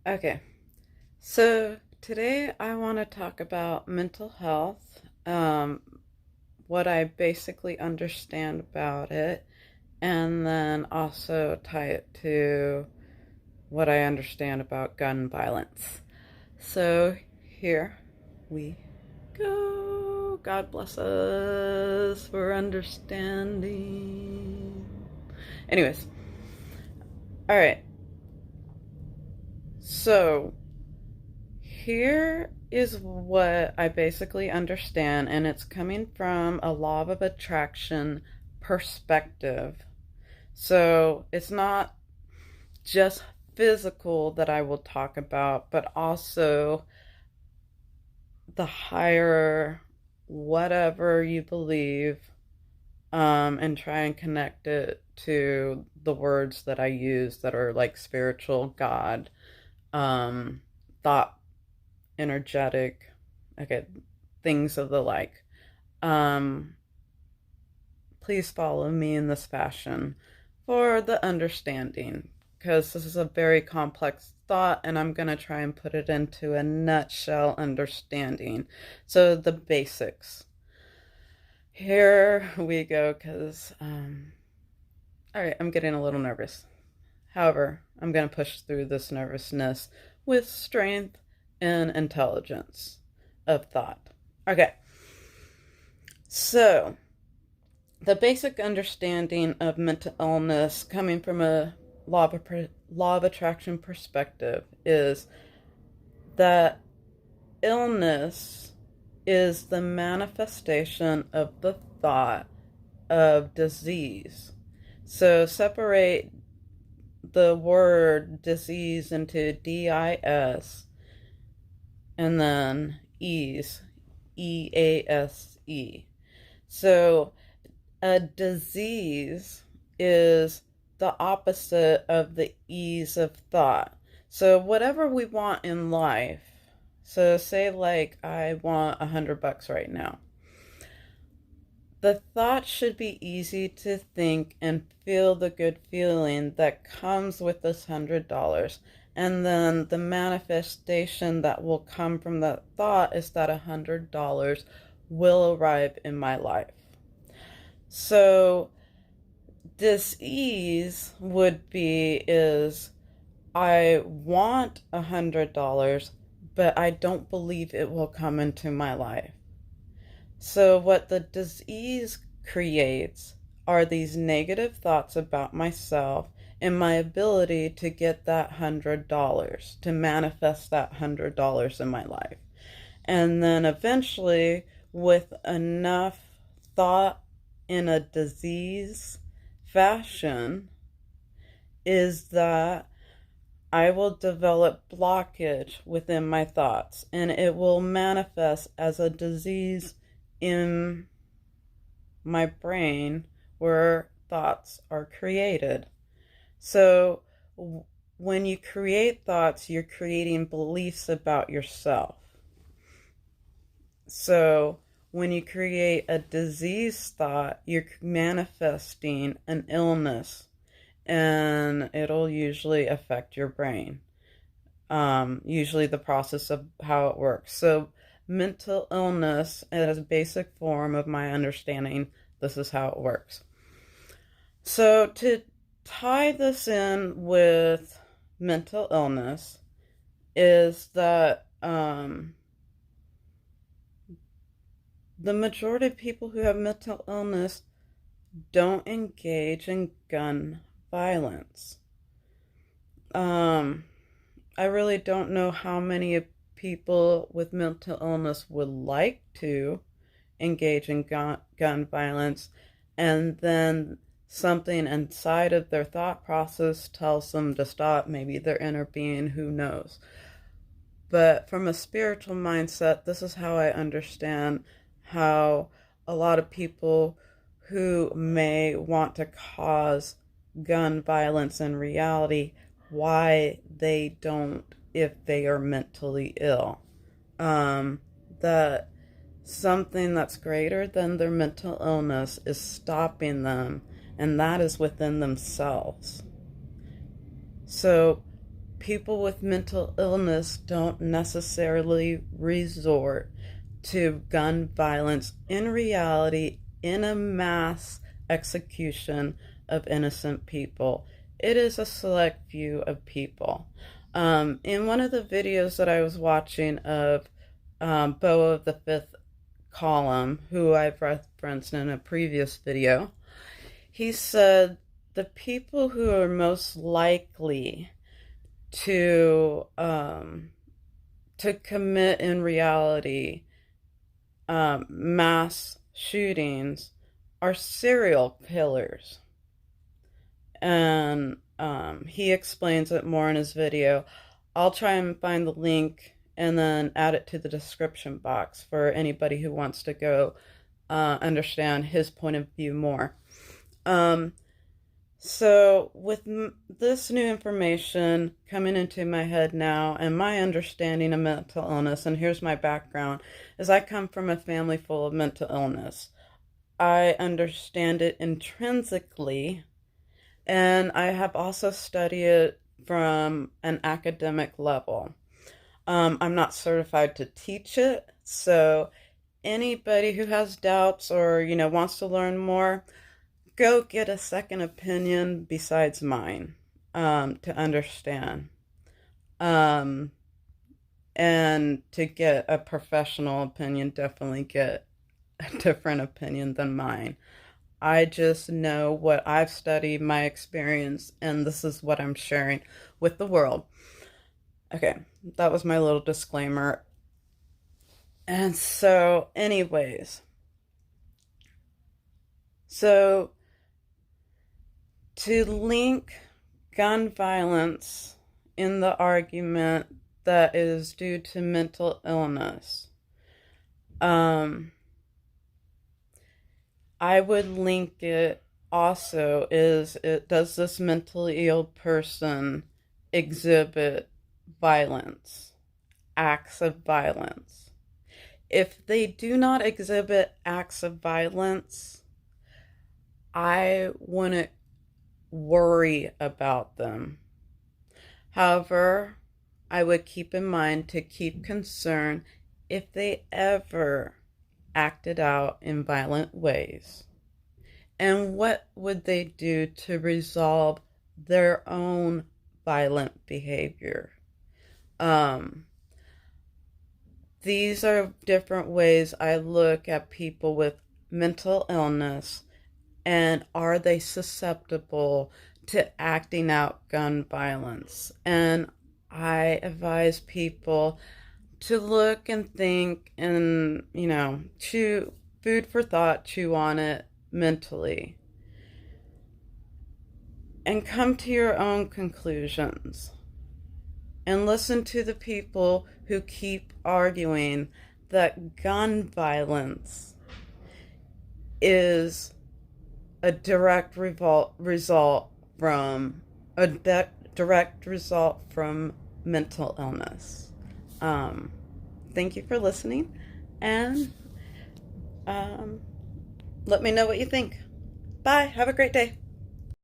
Okay, so today I want to talk about mental health, what I basically understand about it, and then also tie it to what I understand about gun violence. So here we go. God bless us for understanding. Anyways, all right. So here is what I basically understand, and it's coming from a law of attraction perspective. So it's not just physical that I will talk about, but also the higher whatever you believe, and try and connect it to the words that I use that are like spiritual, God, thought, energetic, okay, things of the like. Um, Please follow me in this fashion for the understanding, because this is a very complex thought and I'm going to try and put it into a nutshell understanding. So, the basics. Here we go, because, all right, I'm getting a little nervous. However, I'm going to push through this nervousness with strength and intelligence of thought. Okay, so the basic understanding of mental illness coming from a law of attraction perspective is that illness is the manifestation of the thought of disease. So separate the word disease into DIS and then ease, EASE. So a disease is the opposite of the ease of thought. So whatever we want in life, so say like I want $100 right now. The thought should be easy to think and feel the good feeling that comes with this $100. And then the manifestation that will come from that thought is that $100 will arrive in my life. So dis-ease would be is I want $100, but I don't believe it will come into my life. So what the dis-ease creates are these negative thoughts about myself and my ability to get that $100, to manifest that $100 in my life. And then eventually, with enough thought in a disease fashion, is that I will develop blockage within my thoughts and it will manifest as a disease in my brain where thoughts are created. So when you create thoughts, you're creating beliefs about yourself. So when you create a disease thought, you're manifesting an illness and it'll usually affect your brain. Usually the process of how it works. So mental illness, as a basic form of my understanding, this is how it works. So to tie this in with mental illness is that the majority of people who have mental illness don't engage in gun violence. I really don't know how many people with mental illness would like to engage in gun violence, and then something inside of their thought process tells them to stop. Maybe their inner being, who knows. But from a spiritual mindset, this is how I understand how a lot of people who may want to cause gun violence in reality, why they don't if they are mentally ill. That something that's greater than their mental illness is stopping them, and that is within themselves. So people with mental illness don't necessarily resort to gun violence in reality in a mass execution of innocent people. It is a select few of people. In one of the videos that I was watching of Beau of the Fifth Column, who I've referenced in a previous video, he said the people who are most likely to commit in reality mass shootings are serial killers. And he explains it more in his video. I'll try and find the link and then add it to the description box for anybody who wants to go understand his point of view more. So with this new information coming into my head now and my understanding of mental illness, and here's my background, is I come from a family full of mental illness. I understand it intrinsically, and I have also studied it from an academic level. I'm not certified to teach it, so anybody who has doubts or, wants to learn more, go get a second opinion besides mine to understand. And to get a professional opinion, definitely get a different opinion than mine. I just know what I've studied, my experience, and this is what I'm sharing with the world. Okay, that was my little disclaimer. And so, anyways, so to link gun violence in the argument that is due to mental illness, I would link it also does this mentally ill person exhibit violence, acts of violence? If they do not exhibit acts of violence, I wouldn't worry about them. However, I would keep in mind to keep concern if they ever acted out in violent ways. And what would they do to resolve their own violent behavior? These are different ways I look at people with mental illness, and are they susceptible to acting out gun violence? And I advise people to look and think and, chew food for thought, chew on it mentally, and come to your own conclusions. And listen to the people who keep arguing that gun violence is a direct result from mental illness. Thank you for listening, and let me know what you think. Bye. Have a great day.